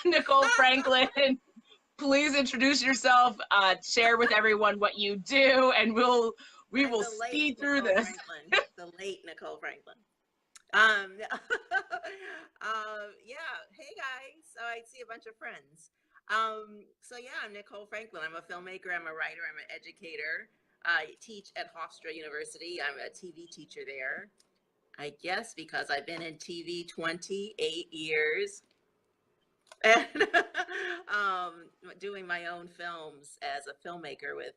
Nicole Franklin, please introduce yourself, share with everyone what you do, and we I'm will the late speed through Nicole this. Franklin, the late Nicole Franklin. Yeah. Yeah. Hey guys. So I see a bunch of friends. So yeah, I'm Nicole Franklin. I'm a filmmaker. I'm a writer. I'm an educator. I teach at Hofstra University. I'm a TV teacher there. I guess because I've been in TV 28 years and doing my own films as a filmmaker with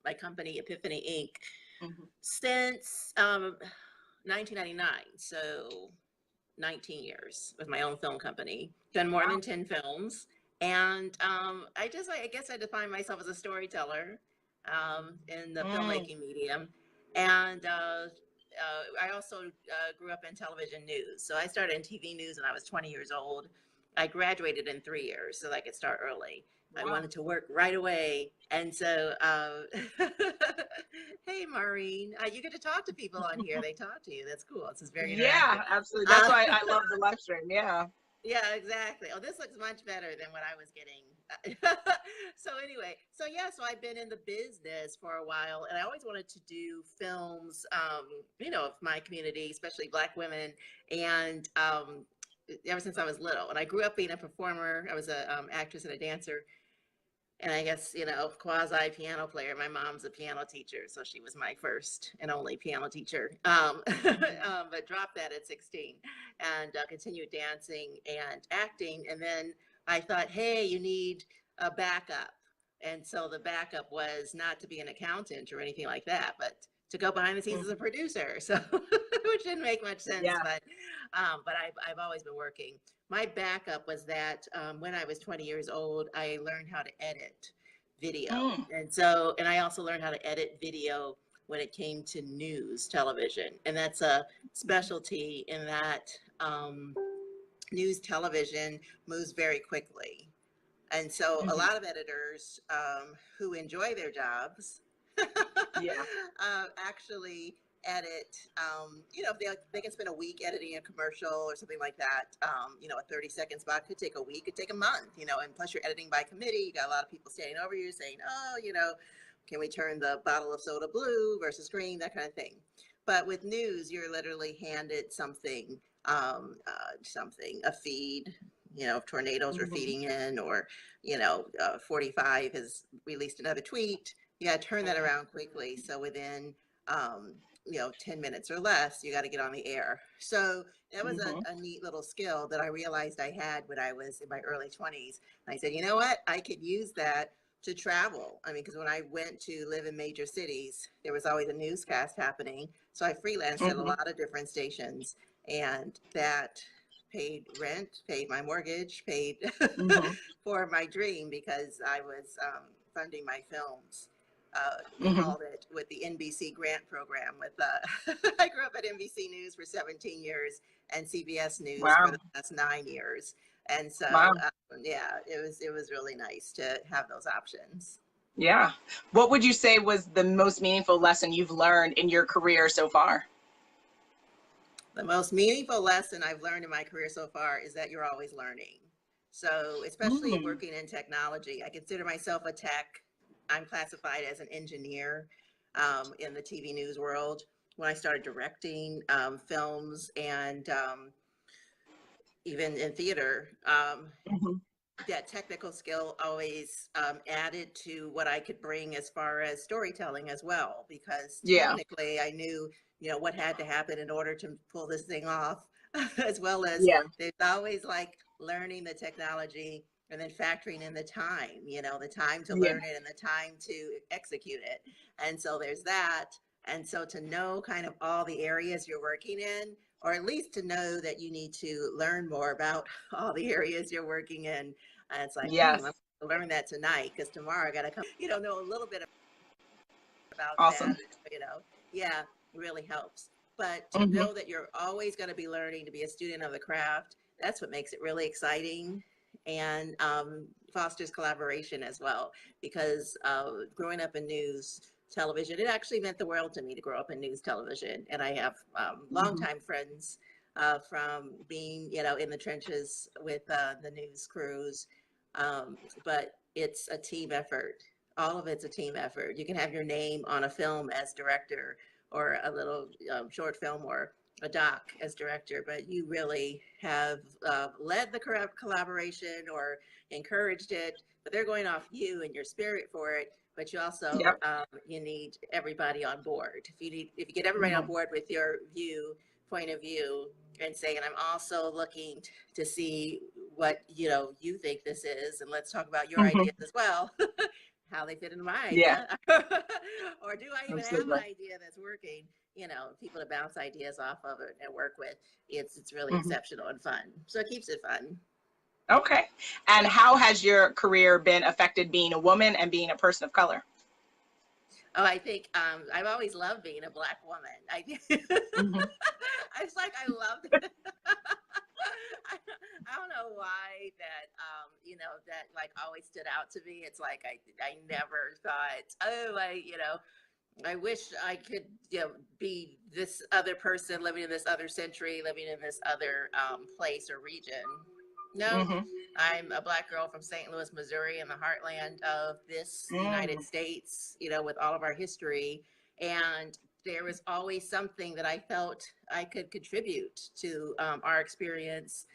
my company Epiphany Inc. Mhm. since 1999. So 19 years with my own film company, done more Wow. than 10 films. And I guess I define myself as a storyteller in the Mm. filmmaking medium. And I also grew up in television news. So I started in TV news when I was 20 years old. I graduated in 3 years so that I could start early. I Wow. wanted to work right away. And so, hey, Maureen, you get to talk to people on here. They talk to you. That's cool. This is very Yeah, interactive. absolutely. That's Uh, why I love the live stream. Yeah. yeah, exactly. Oh, this looks much better than what I was getting. So anyway, so I've been in the business for a while, and I always wanted to do films, of my community, especially Black women, and ever since I was little. And I grew up being a performer. I was a actress and a dancer, and I guess, quasi piano player. My mom's a piano teacher, so she was my first and only piano teacher. Mhm. But dropped that at 16 and continued dancing and acting. And then I thought, hey, you need a backup. And so the backup was not to be an accountant or anything like that, but to go behind the scenes as a Mhm. producer. So, which didn't make much sense, Yeah. but I've always been working. My backup was that when I was 20 years old, I learned how to edit video. Mm. And I also learned how to edit video when it came to news television. And that's a specialty in that news television moves very quickly. And so a Mhm. lot of editors who enjoy their jobs Yeah. actually edit, if they can spend a week editing a commercial or something like that. A 30-second spot could take a week, could take a month, and plus you're editing by committee. You got a lot of people standing over you saying, oh, can we turn the bottle of soda blue versus green, that kind of thing. But with news, you're literally handed a feed, if tornadoes are Mhm. feeding in, or 45 has released another tweet. You got to turn that around quickly. So within, 10 minutes or less, you got to get on the air. So that was Mhm. a neat little skill that I realized I had when I was in my early 20s. And I said, you know what? I could use that to travel. I mean, because when I went to live in major cities, there was always a newscast happening. So I freelanced at a Mhm. lot of different stations, and that paid rent, paid my mortgage, paid Mhm. for my dream because I was funding my films. We Mhm. called it with the NBC grant program. I grew up at NBC News for 17 years and CBS News for Wow. the last 9 years, and so Wow. yeah, it was really nice to have those options. Yeah. What would you say was the most meaningful lesson you've learned in your career so far? The most meaningful lesson I've learned in my career so far is that you're always learning. So, especially Mm. working in technology, I consider myself a tech. I'm classified as an engineer in the TV news world. When I started directing films and even in theater, Mhm. that technical skill always added to what I could bring as far as storytelling as well, because Yeah. technically I knew, what had to happen in order to pull this thing off, as well as Yeah. there's always like learning the technology and then factoring in the time, the time to Yeah. learn it and the time to execute it. And so there's that. And so to know kind of all the areas you're working in, or at least to know that you need to learn more about all the areas you're working in, and it's like, I'm Yes. gonna learn that tonight because tomorrow I gotta come, know a little bit about that, Awesome. yeah, it really helps. But to Mhm. know that you're always going to be learning, to be a student of the craft, that's what makes it really exciting, and fosters collaboration as well. Because growing up in news television, it actually meant the world to me to grow up in news television. And I have Mhm. longtime friends from being, you know, in the trenches with the news crews. But it's a team effort. All of it's a team effort. You can have your name on a film as director, or a little short film, or a doc as director, but you really have led the collaboration or encouraged it. But they're going off you and your spirit for it. But you also Yep. you need everybody on board. If you get everybody on Mhm. board with your point of view, and saying, I'm also looking to see what, you know, you think this is, and let's talk about your Mhm. ideas as well, how they fit into my Yeah, idea, or do I even have an absolutely. idea that's working? You know, people to bounce ideas off of it and work with. It's really Mhm. exceptional and fun. So it keeps it fun. Okay. And how has your career been affected being a woman and being a person of color? Oh, I think I've always loved being a Black woman. Mhm. I was like, I loved it. I don't know why that, you know, that like always stood out to me. It's like I never thought, oh, you know, I wish I could, you know, be this other person living in this other century, living in this other place or region. No, Mhm. I'm a Black girl from St. Louis, Missouri, in the heartland of this United Mm. States, you know, with all of our history. And there was always something that I felt I could contribute to our experience.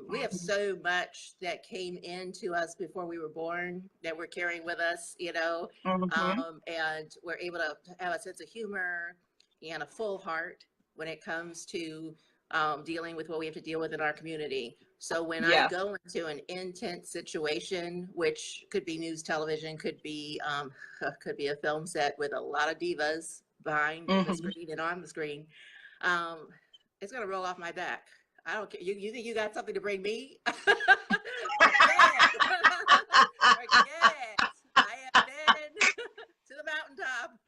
We have Mhm. so much that came into us before we were born that we're carrying with us, you know, Mhm. and we're able to have a sense of humor and a full heart when it comes to dealing with what we have to deal with in our community. So when I Yes. go into an intense situation, which could be news, television, could be a film set with a lot of divas behind the Mhm. screen and on the screen, um, it's gonna roll off my back. I don't care. You think you got something to bring me? Forget. Forget. I have been to the mountaintop.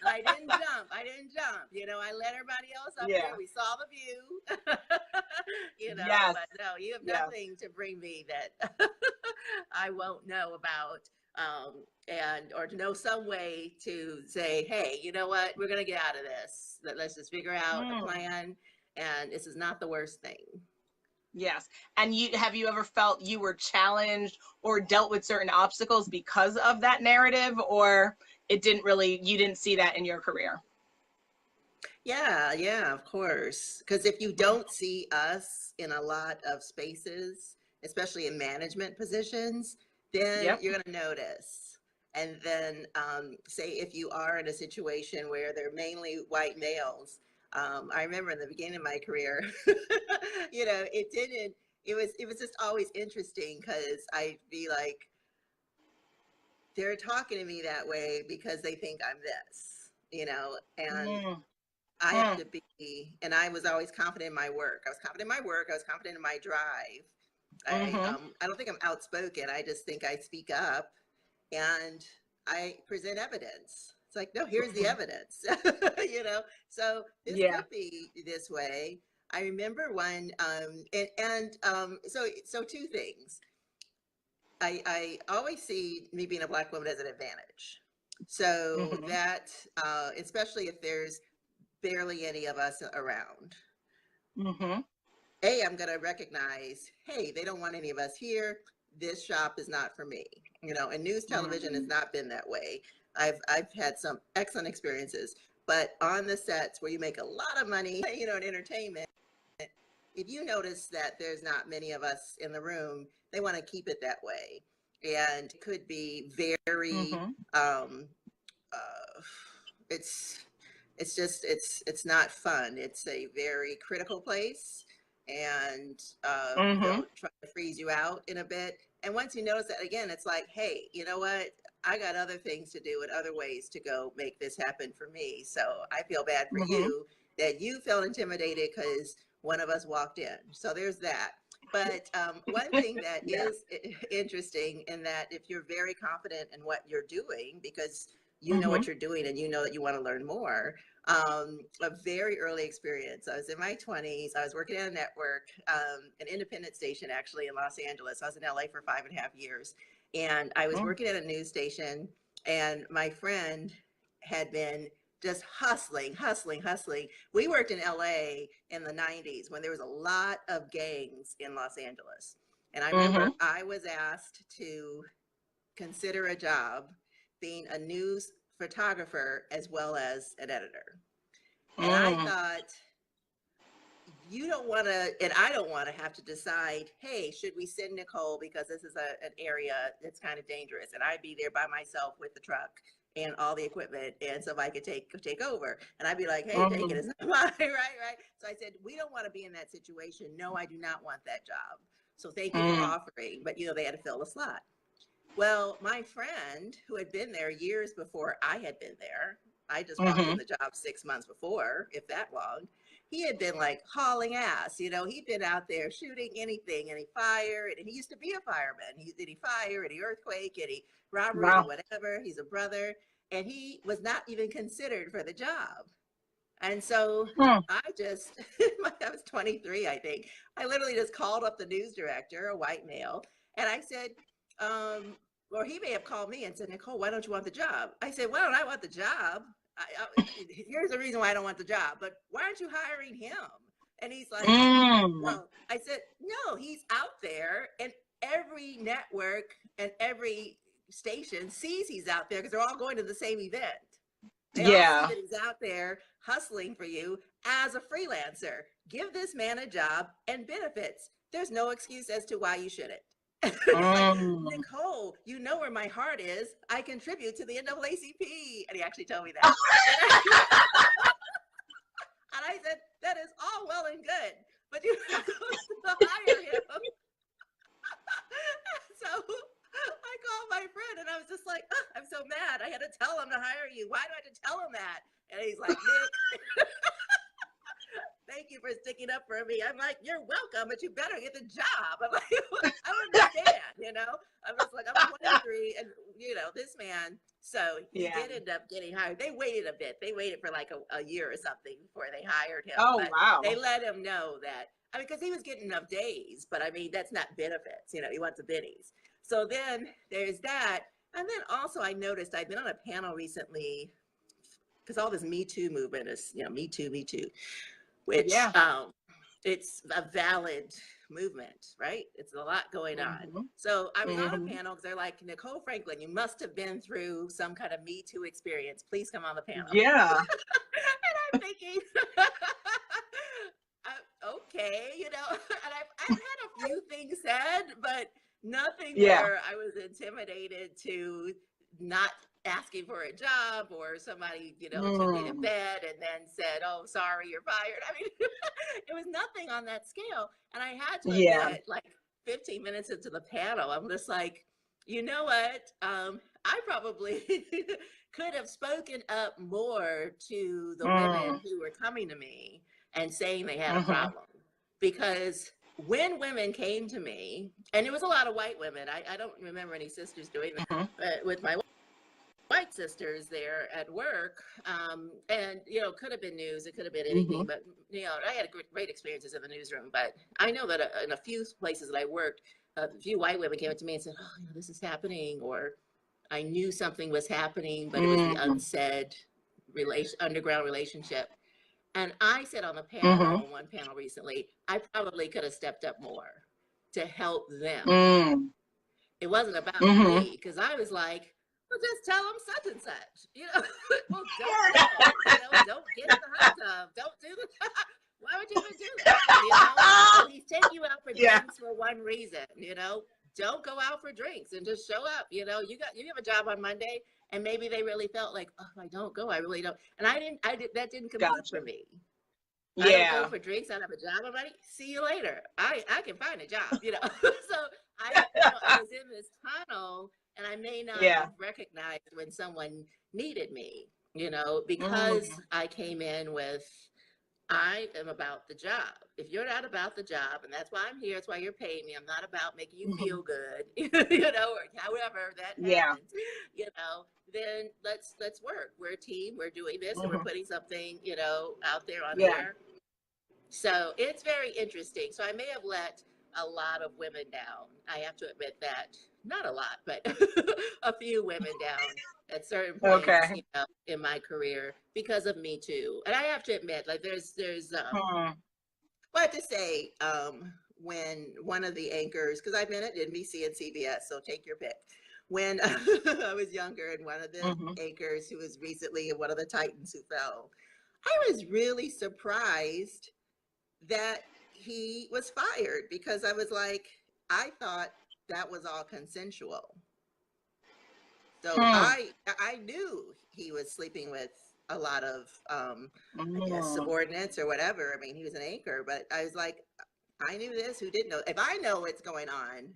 I didn't jump. I didn't jump. You know, I let everybody else up there. Yeah. We saw the view. You know, Yes. but no, you have Yes. nothing to bring me that I won't know about. And or to know some way to say, hey, you know what, we're gonna get out of this. Let's just figure out a Mm. plan, and this is not the worst thing. Yes. And you ever felt you were challenged or dealt with certain obstacles because of that narrative, or you didn't see that in your career? Yeah, yeah, of course. Because if you don't see us in a lot of spaces, especially in management positions, then Yep. you're going to notice. And then, say, if you are in a situation where they're mainly white males, I remember in the beginning of my career, you know, it was just always interesting because I'd be like, they're talking to me that way because they think I'm this, you know, and Mm. I have Mm. to be, and I was always confident in my work. I was confident in my work. I was confident in my drive. Mhm. I don't think I'm outspoken. I just think I speak up and I present evidence. It's like, no, here's the Mhm. evidence, you know? So this Yeah. could be this way. I remember one, so two things. I always see me being a Black woman as an advantage. So Mhm. that, especially if there's barely any of us around. Mhm. I'm going to recognize, hey, they don't want any of us here. This shop is not for me. You know, and news television has Mm. not been that way. I've had some excellent experiences, but on the sets where you make a lot of money, you know, in entertainment, if you notice that there's not many of us in the room, they want to keep it that way. And it could be very, Mhm. uh, it's it's not fun. It's a very critical place, and Mhm. they'll try to freeze you out in a bit. And once you notice that again, it's like, hey, you know what? I got other things to do and other ways to go make this happen for me. So I feel bad for Mhm. you that you felt intimidated because one of us walked in. So there's that. But one thing that Yeah. is interesting in that if you're very confident in what you're doing, because you know what Mhm. you're doing and you know that you want to learn more. A very early experience. I was in my 20s. I was working at a network, an independent station actually in Los Angeles. I was in LA for 5.5 years. And I was Mm. working at a news station, and my friend had been just hustling, hustling, hustling. We worked in LA in the 90s when there was a lot of gangs in Los Angeles. And I remember I was asked to consider a job being a news photographer as well as an editor. And I thought, you don't want to, and I don't want to have to decide, hey, should we send Nicole because this is an area that's kind of dangerous, and I'd be there by myself with the truck and all the equipment, and somebody could take over, and I'd be like, hey, take it, it's not mine, right? So I said, we don't want to be in that situation. No, I do not want that job. So thank you for offering, but they had to fill the slot. Well, my friend who had been there years before I had been there, I just walked in the job 6 months before, if that long. He had been like hauling ass, he'd been out there shooting anything, any fire, and he used to be a fireman. Any fire, any earthquake, any robbery, or whatever. He's a brother, and he was not even considered for the job. And so I just, I was 23, I think. I literally just called up the news director, a white male, and I said, or he may have called me and said, Nicole, why don't you want the job? I said, why don't I want the job? Here's the reason why I don't want the job, but why aren't you hiring him? And he's like, well, I said, no, he's out there, and every network and every station sees he's out there because they're all going to the same event. They all see that he's out there hustling for you as a freelancer. Give this man a job and benefits. There's no excuse as to why you shouldn't. Like, Nicole, you know where my heart is. I contribute to the NAACP. And he actually told me that. And I said, that is all well and good, but you have to hire him. So I called my friend and I was just like, oh, I'm so mad. I had to tell him to hire you. Why do I have to tell him that? And he's like, Nick, thank you for sticking up for me. I'm like, you're welcome, but you better get the job. I'm like, I don't understand, I'm just like, I'm 23, and this man. So he did end up getting hired. They waited a bit. They waited for like a year or something before they hired him. Oh, but wow. They let him know that, because he was getting enough days, but that's not benefits. He wants the bennies. So then there's that. And then also I noticed I'd been on a panel recently, because all this Me Too movement is, Me Too, which it's a valid movement, right? It's a lot going on. So I was on a panel because they're like, Nicole Franklin, you must have been through some kind of Me Too experience. Please come on the panel. Yeah. And I'm thinking, okay, and I've had a few things said, but nothing where I was intimidated to not asking for a job, or somebody, took me to bed and then said, oh, sorry, you're fired. It was nothing on that scale. And I had to admit, like 15 minutes into the panel, I'm just like, you know what? I probably could have spoken up more to the women who were coming to me and saying they had a problem. Because when women came to me, and it was a lot of white women, I don't remember any sisters doing that, but with my white sisters there at work, and could have been news, it could have been anything, but I had great experiences in the newsroom. But I know that in a few places that I worked, a few white women came up to me and said, oh, this is happening, or I knew something was happening, but it was the unsaid underground relationship. And I said on the panel, on one panel recently, I probably could have stepped up more to help them. It wasn't about me, because I was like, well, just tell them such and such, well, don't get in the hot tub, don't do the, why would you even do that, He's taking you out for drinks for one reason, don't go out for drinks and just show up, you have a job on Monday, and maybe they really felt like, oh, if I don't go, I really don't, and that didn't compete for me. I don't go for drinks, I don't have a job on Monday, see you later, I can find a job, so I was in this tunnel. And I may not have recognized when someone needed me, because I came in with, I am about the job. If you're not about the job, and that's why I'm here, that's why you're paying me, I'm not about making you feel good, or however that happens, then let's work. We're a team, we're doing this, and we're putting something, out there on there. So it's very interesting. So I may have let a lot of women down. I have to admit that. not a lot, but a few women down at certain points, Okay. in my career because of Me Too. And I have to admit, like Hmm. well, I have to say, when one of the anchors, because I've been at NBC and CBS, so take your pick. When I was younger, and one of the Hmm. anchors who was recently one of the Titans who fell, I was really surprised that he was fired because I was like, I thought that was all consensual. So Hmm. I knew he was sleeping with a lot of I guess Hmm. subordinates or whatever. I mean, he was an anchor, but I was like, I knew this. Who didn't know? If I know what's going on,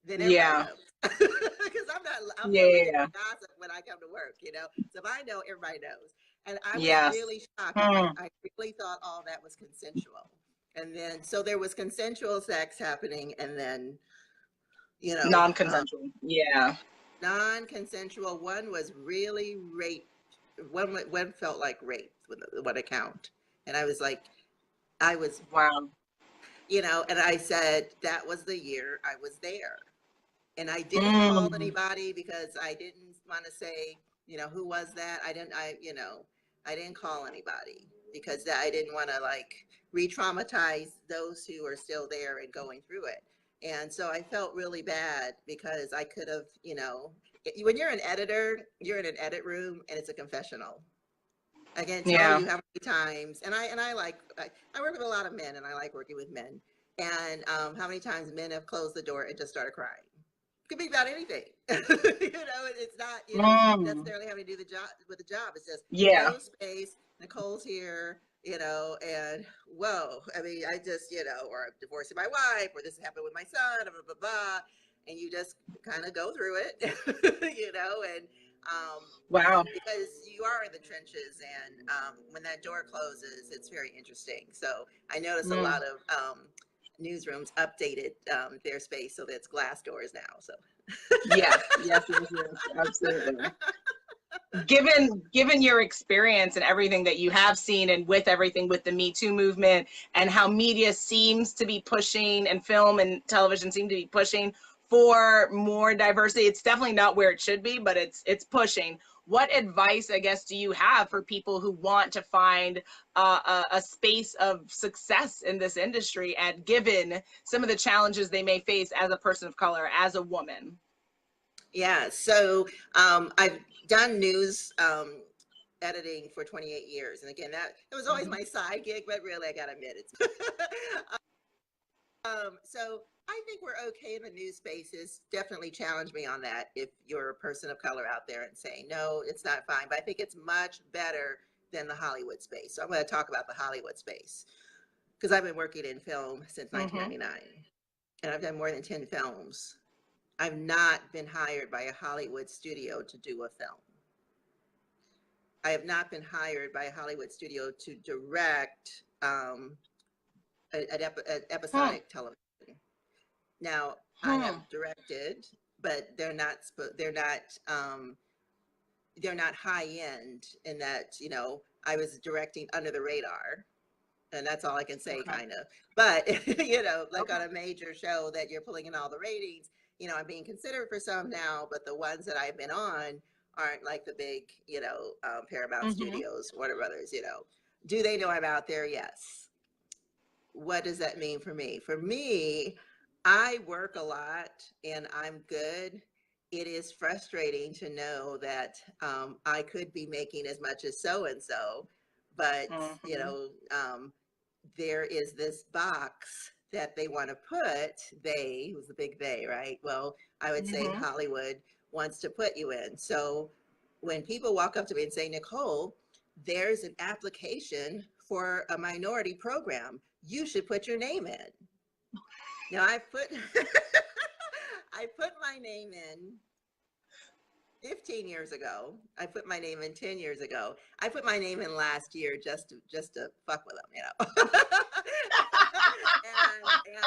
then everybody Yeah. knows. Because I'm Yeah. not looking Yeah. for gossip when I come to work. So if I know, everybody knows. And I was Yes. really shocked. Hmm. I really thought all that was consensual. And then so there was consensual sex happening, and then you know, um, Non-consensual. Yeah. non-consensual. One was really rape. One felt like rape with one account, and I was like, I was, Wow. and I said that was the year I was there, and I didn't call Mm. anybody because I didn't want to say, who was that. I didn't call anybody because I didn't want to like re-traumatize those who are still there and going through it. And so I felt really bad because I could have, when you're an editor, you're in an edit room and it's a confessional. I can't tell Yeah. you how many times, and I work with a lot of men, and I like working with men, and how many times men have closed the door and just started crying. Could be about anything, It's not, Mm. necessarily having to do the job with the job. It's just Yeah. close space. Nicole's here, and whoa, I mean, I just, or I'm divorcing my wife, or this happened with my son, blah blah blah, and you just kind of go through it, and Wow. because you are in the trenches, and when that door closes, it's very interesting. So I notice a Mm. lot of newsrooms updated their space so that it's glass doors now. So Yes. Yes. Yes. Yes. Absolutely. Given your experience and everything that you have seen, and with everything with the Me Too movement, and how media seems to be pushing, and film and television seem to be pushing for more diversity, it's definitely not where it should be, but it's pushing. What advice, I guess, do you have for people who want to find a space of success in this industry, and given some of the challenges they may face as a person of color, as a woman? yeah, so I've done news editing for 28 years, and again, that it was always Hmm. my side gig, but really, I gotta admit, it's so I think we're okay in the news spaces. Definitely challenge me on that if you're a person of color out there and saying, no, it's not fine. But I think it's much better than the Hollywood space. So I'm going to talk about the Hollywood space because I've been working in film since Hmm. 1999 and I've done more than 10 films. I've not been hired by a Hollywood studio to do a film. I have not been hired by a Hollywood studio to direct an Hmm. episodic television. Now, I have Hmm. directed, but they're not high end in that, I was directing under the radar, and that's all I can say Okay. kind of. But like Okay. on a major show that you're pulling in all the ratings, I'm being considered for some now, but the ones that I've been on aren't like the big, Paramount Hmm. Studios, Warner Brothers. Do they know I'm out there? Yes. What does that mean for me? For me, I work a lot and I'm good. It is frustrating to know that I could be making as much as so and so, but Hmm. there is this box that they want to put. They, who's the big they, right? Well, I would say Hmm. Hollywood wants to put you in. So when people walk up to me and say, Nicole, there's an application for a minority program, you should put your name in. Now I put I put my name in 15 years ago. I put my name in 10 years ago. I put my name in last year just to fuck with them.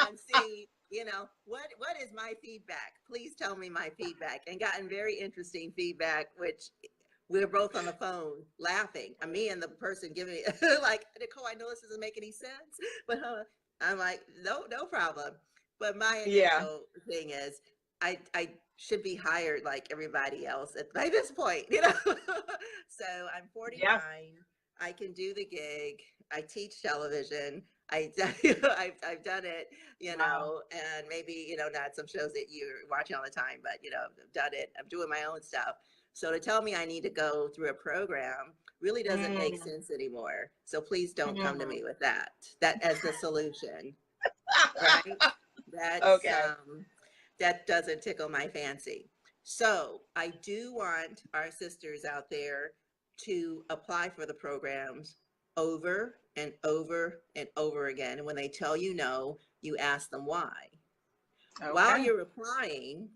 And see, what is my feedback? Please tell me my feedback. And gotten very interesting feedback, which we were both on the phone laughing. Me and the person giving me like, Nicole, I know this doesn't make any sense, but I'm like, no, no problem. But my Yeah. initial thing is, I should be hired like everybody else by this point, you know. So I'm 49. Yeah. I can do the gig. I teach television. I've done it, you Wow. know, and maybe, you know, not some shows that you're watching all the time, but, you know, I've done it. I'm doing my own stuff. So to tell me I need to go through a program really doesn't make Mm, sense anymore. So please don't come to mm. me with that as the solution, right? That's Okay. that doesn't tickle my fancy. So I do want our sisters out there to apply for the programs over and over and over again. And when they tell you no, you ask them why. While Okay. you're applying,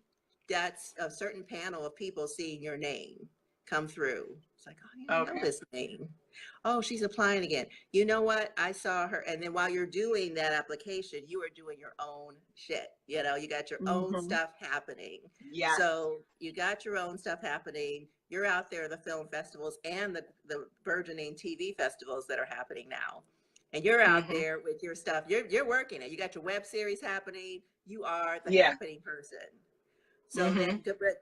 that's a certain panel of people seeing your name come through. It's like, oh, yeah, I know Okay. this name. Oh, she's applying again. You know what? I saw her. And then while you're doing that application, you are doing your own shit. You know, you got your own Hmm. stuff happening. Yes. So you got your own stuff happening. You're out there, the film festivals and the burgeoning TV festivals that are happening now. And you're out Hmm. there with your stuff. You're working it. You got your web series happening. You are the Yeah. happening person. So Hmm.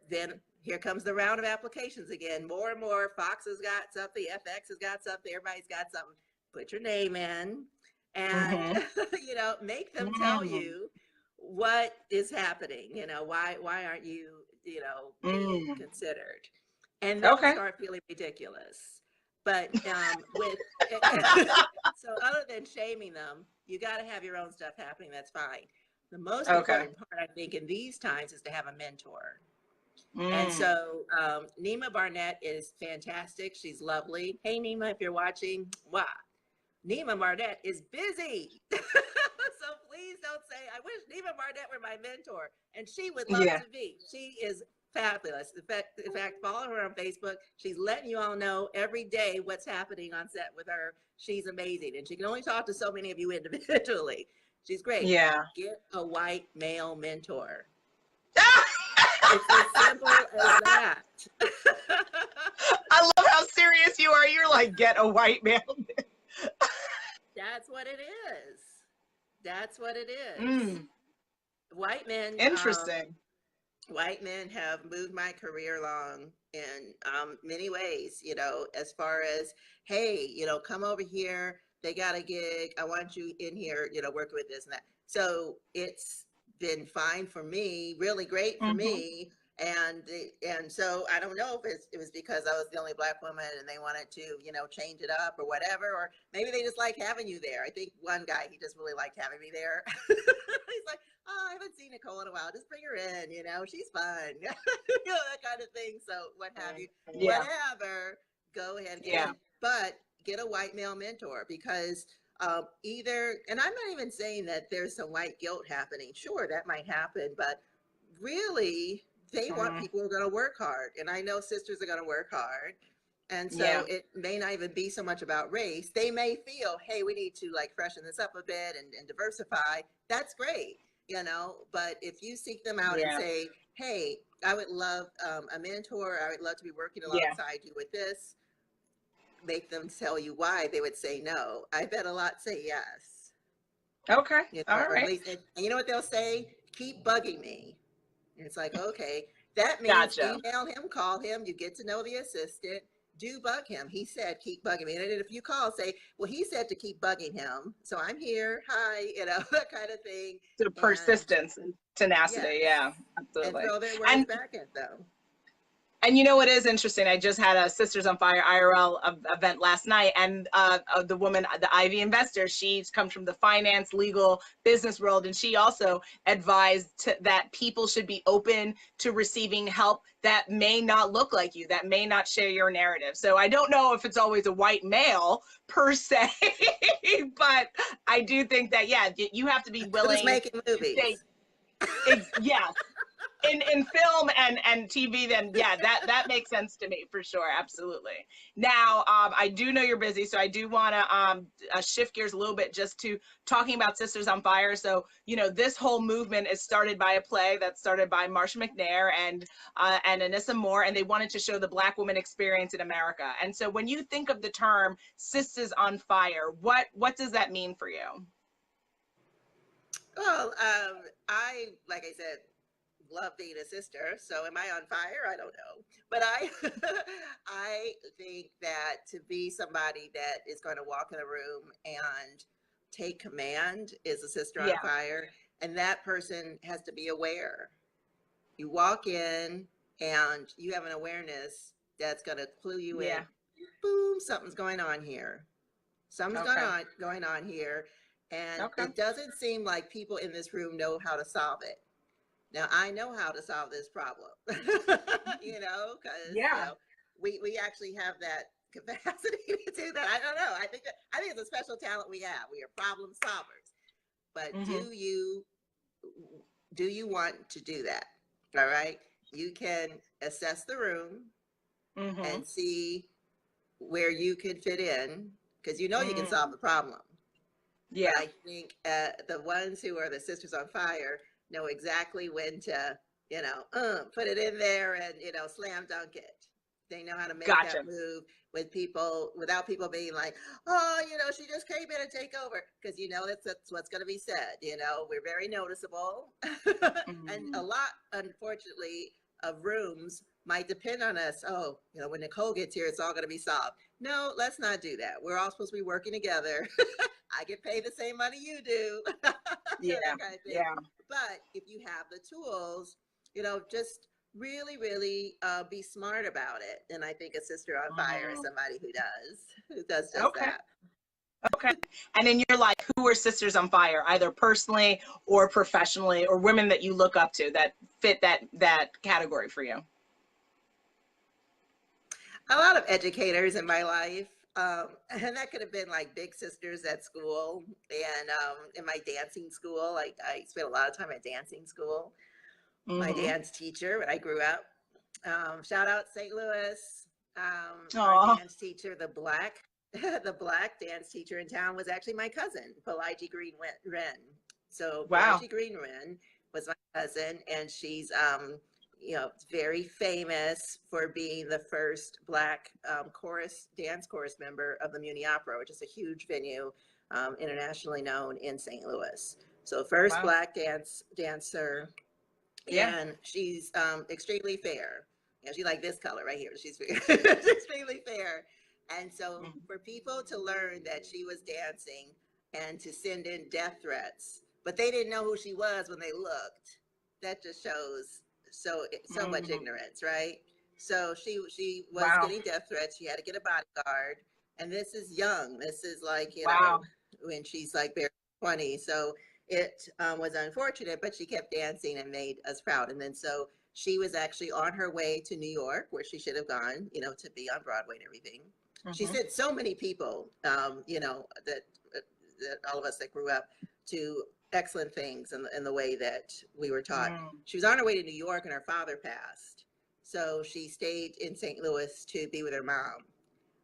then here comes the round of applications again. More and more. Fox has got something. FX has got something. Everybody's got something. Put your name in, and Hmm. you know, make them tell Mm. you what is happening. You know, why aren't you, you know, being Mm. considered? And they'll Okay. start feeling ridiculous. But with so other than shaming them, you got to have your own stuff happening. That's fine. The most Okay. important part, I think, in these times is to have a mentor. And Mm. so Nima Barnett is fantastic. She's lovely. Hey, Nima, if you're watching, wow. Nima Barnett is busy. So please don't say, I wish Nima Barnett were my mentor. And she would love Yeah. to be. She is fabulous. In fact, follow her on Facebook. She's letting you all know every day what's happening on set with her. She's amazing. And she can only talk to so many of you individually. She's great. Yeah. Get a white male mentor. It's as simple as that. I love how serious you are. You're like, get a white man. That's what it is. That's what it is. Mm. White men, Interesting. white men have moved my career along in many ways. You know, as far as, hey, you know, come over here. They got a gig. I want you in here. You know, working with this and that. So it's been fine for me. Really great for Hmm. me. And so I don't know if it was because I was the only Black woman and they wanted to, you know, change it up or whatever, or maybe they just like having you there. I think one guy, he just really liked having me there. He's like, oh, I haven't seen Nicole in a while. Just bring her in, you know, she's fun. You know, that kind of thing. So what have you, Yeah. whatever, go ahead and get Yeah. in. But get a white male mentor because either, and I'm not even saying that there's some white guilt happening. Sure, that might happen, but really, they want Mm. people who are going to work hard. And I know sisters are going to work hard. And Yeah. so it may not even be so much about race. They may feel, hey, we need to like freshen this up a bit and diversify. That's great, you know. But if you seek them out and Yeah. say, hey, I would love a mentor, I would love to be working Yeah. alongside you with this, make them tell you why they would say no. I bet a lot say yes. Okay. You know, All or at right. least, and you know what they'll say? Keep bugging me. And it's like, okay, that means Gotcha. email him, call him, you get to know the assistant, do bug him. He said, keep bugging me. And then if you call, say, well, he said to keep bugging him. So I'm here. Hi, you know, that kind of thing. The And persistence and tenacity. yes, Yeah, and absolutely. throw their words And back at them. And you know what is interesting? I just had a Sisters on Fire IRL event last night, and the woman, the Ivy investor, she comes from the finance, legal, business world, and she also advised that people should be open to receiving help that may not look like you, that may not share your narrative. So I don't know if it's always a white male per se, but I do think that, yeah, you have to be Who's willing making to say, movies? yes, in film and TV, then yeah, that makes sense to me for sure, absolutely. Now, I do know you're busy, so I do want to shift gears a little bit just to talking about Sisters on Fire. So you know, this whole movement is started by a play that's started by Marsha McNair and Anissa Moore, and they wanted to show the Black woman experience in America. And so when you think of the term Sisters on Fire, what does that mean for you? Well, I, like I said, love being a sister. So am I on fire? I don't know. But I I think that to be somebody that is going to walk in a room and take command is a sister on Yeah. fire. And that person has to be aware. You walk in and you have an awareness that's going to clue you in. Yeah. Boom, something's going on here. Something's Okay. going on here. And Okay. it doesn't seem like people in this room know how to solve it. Now I know how to solve this problem, because Yeah. we actually have that capacity to do that. I don't know. I think it's a special talent we have. We are problem solvers. But Hmm. do you want to do that? All right. You can assess the room Hmm. and see where you could fit in because you can Mm. solve the problem. But Yeah. I think the ones who are the Sisters on Fire know exactly when to, put it in there and, slam dunk it. They know how to make Gotcha. that move with people without people being like, oh, she just came in and take over. Because, that's what's going to be said. We're very noticeable. And a Mm. lot, unfortunately, of rooms might depend on us. Oh, when Nicole gets here, it's all going to be solved. No, let's not do that. We're all supposed to be working together. I get paid the same money you do, Yeah. that kind of thing. Yeah. But if you have the tools, just really, really be smart about it. And I think a sister on fire is Mm. somebody who does just Okay. that. Okay. And in your life, who are Sisters on Fire, either personally or professionally, or women that you look up to that fit that category for you? A lot of educators in my life. And that could have been like big sisters at school and in my dancing school. Like I spent a lot of time at dancing school. My Mm-hmm. dance teacher when I grew up. Shout out St. Louis. Our Oh, dance teacher, the black, the black dance teacher in town was actually my cousin, Pelagie Green Wren. So wow. Pelagie Green Wren was my cousin, and she's very famous for being the first black dance chorus member of the Muni Opera, which is a huge venue, internationally known in St. Louis. So first Wow. black dancer, Yeah. and she's extremely fair. She like this color right here. She's extremely fair. And so Mhm. for people to learn that she was dancing and to send in death threats, but they didn't know who she was when they looked, that just shows so much Mhm. ignorance, right? So she was Wow. getting death threats. She had to get a bodyguard, and this is young. This is like Wow. when she's like barely 20. So it was unfortunate, but she kept dancing and made us proud. And then so she was actually on her way to New York, where she should have gone, to be on Broadway and everything. She Hmm. sent so many people, that all of us that grew up to excellent things in the way that we were taught. Mm. She was on her way to New York, and her father passed, so she stayed in St. Louis to be with her mom,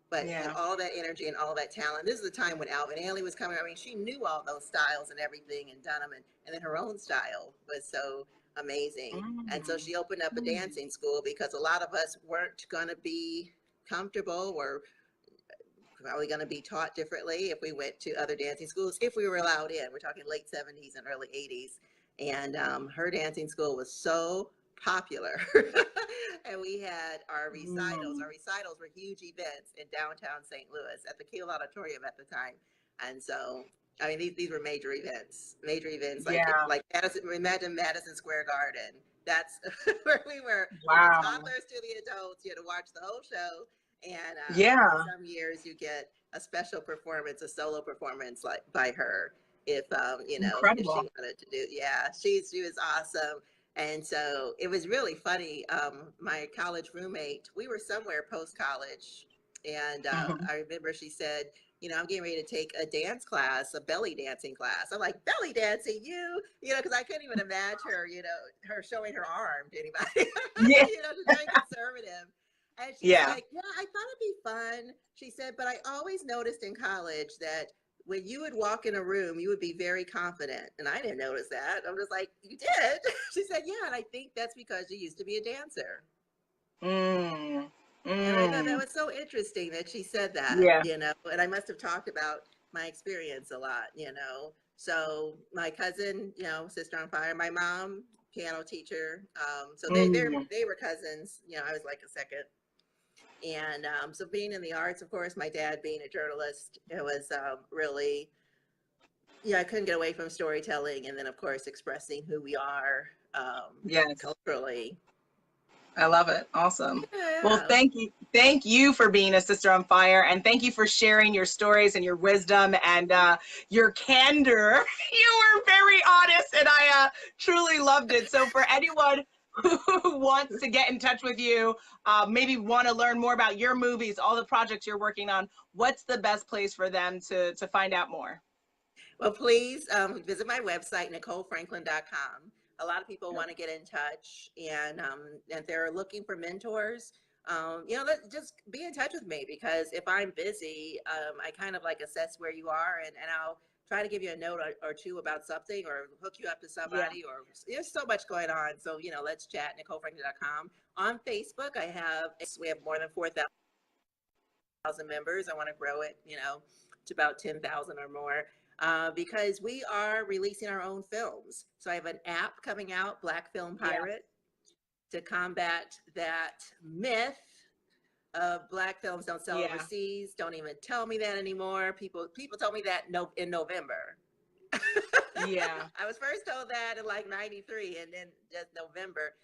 but had Yeah. all that energy and all that talent. This is the time when Alvin Ailey was coming. I mean, she knew all those styles and everything and done them, and then her own style was so amazing. And so Mm. she opened up a Mm. dancing school because a lot of us weren't going to be comfortable or probably going to be taught differently if we went to other dancing schools, if we were allowed in. We're talking late 70s and early 80s. And her dancing school was so popular. And we had our recitals. Mm. Our recitals were huge events in downtown St. Louis at the Kiel Auditorium at the time. And so, I mean, these were major events Yeah. like Madison, imagine Madison Square Garden. That's where we were from the Wow. toddlers to the adults. You had to watch the whole show. And Yeah. some years you get a special performance, a solo performance like by her, if if she Incredible. wanted to do. Yeah, she was awesome. And so it was really funny. My college roommate, we were somewhere post college, and Hmm. I remember she said, I'm getting ready to take a dance class, a belly dancing class. I'm like, belly dancing, because I couldn't even imagine her, her showing her arm to anybody. Yeah. She's very conservative. And she's Yeah. like, yeah, I thought it'd be fun. She said, but I always noticed in college that when you would walk in a room, you would be very confident. And I didn't notice that. I'm just like, you did? She said, yeah. And I think that's because you used to be a dancer. Mm. And I thought that Mm. was so interesting that she said that, Yeah. and I must have talked about my experience a lot, So my cousin, you know, Sister on Fire, my mom, piano teacher. So they were cousins. You know, I was like a second. And so being in the arts, of course, my dad being a journalist, it was really, I couldn't get away from storytelling, and then of course expressing who we are Yes. culturally. I love it. Awesome. Well, Yeah. thank you. Thank you for being a Sister on Fire, and thank you for sharing your stories and your wisdom and your candor. You were very honest, and I truly loved it. So for anyone who wants to get in touch with you, maybe want to learn more about your movies, all the projects you're working on, what's the best place for them to find out more? Well, please visit my website, NicoleFranklin.com. A lot of people want to get in touch, and they're looking for mentors. Just be in touch with me, because if I'm busy, I kind of like assess where you are, and I'll try to give you a note or two about something, or hook you up to somebody, Yeah. or there's so much going on. So, let's chat, NicoleFranklin.com. On Facebook, we have more than 4,000 members. I want to grow it, to about 10,000 or more. Because we are releasing our own films. So I have an app coming out, Black Film Pirate, to combat that myth of Black films don't sell overseas. Don't even tell me that anymore. People told me that in November. Yeah. I was first told that in like 93, and then just November,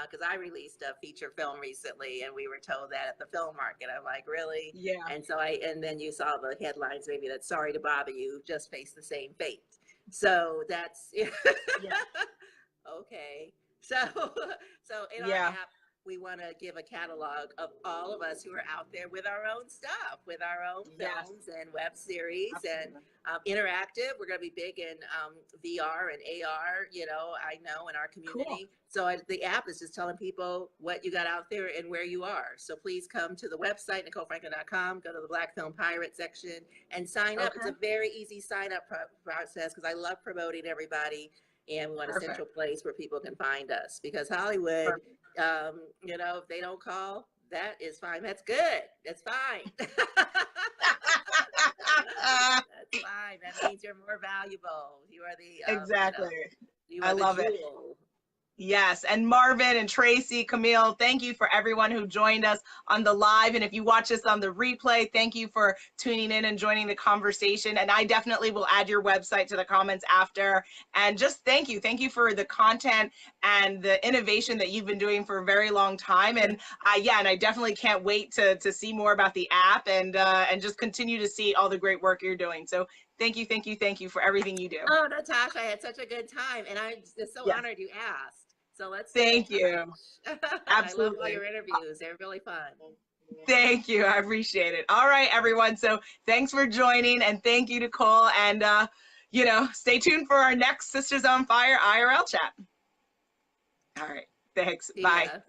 because I released a feature film recently, and we were told that at the film market. I'm like, really? Yeah. And then you saw the headlines, maybe that "Sorry to bother you, just face the same fate." So that's okay. So in our app, we want to give a catalog of all of us who are out there with our own stuff, with our own films and web series. Absolutely. And interactive. We're going to be big in VR and AR, I know, in our community. Cool. So the app is just telling people what you got out there and where you are. So please come to the website, NicoleFranklin.com, go to the Black Film Pirate section and sign up. It's a very easy sign up process, because I love promoting everybody. And we want a central place where people can find us, because Hollywood, if they don't call, that is fine. That's good. That's fine. That's fine. That means you're more valuable. You are the exactly. I love it. Yes. And Marvin and Tracy, Camille, thank you for everyone who joined us on the live. And if you watch this on the replay, thank you for tuning in and joining the conversation. And I definitely will add your website to the comments after. And just thank you. Thank you for the content and the innovation that you've been doing for a very long time. And and I definitely can't wait to see more about the app and just continue to see all the great work you're doing. So thank you for everything you do. Oh, Natasha, I had such a good time. And I'm just so honored you asked. So let's thank you. Absolutely. I love all your interviews. They're really fun. Thank you. I appreciate it. All right, everyone. So thanks for joining, and thank you, Nicole. And, stay tuned for our next Sisters on Fire IRL chat. All right. Thanks. Bye.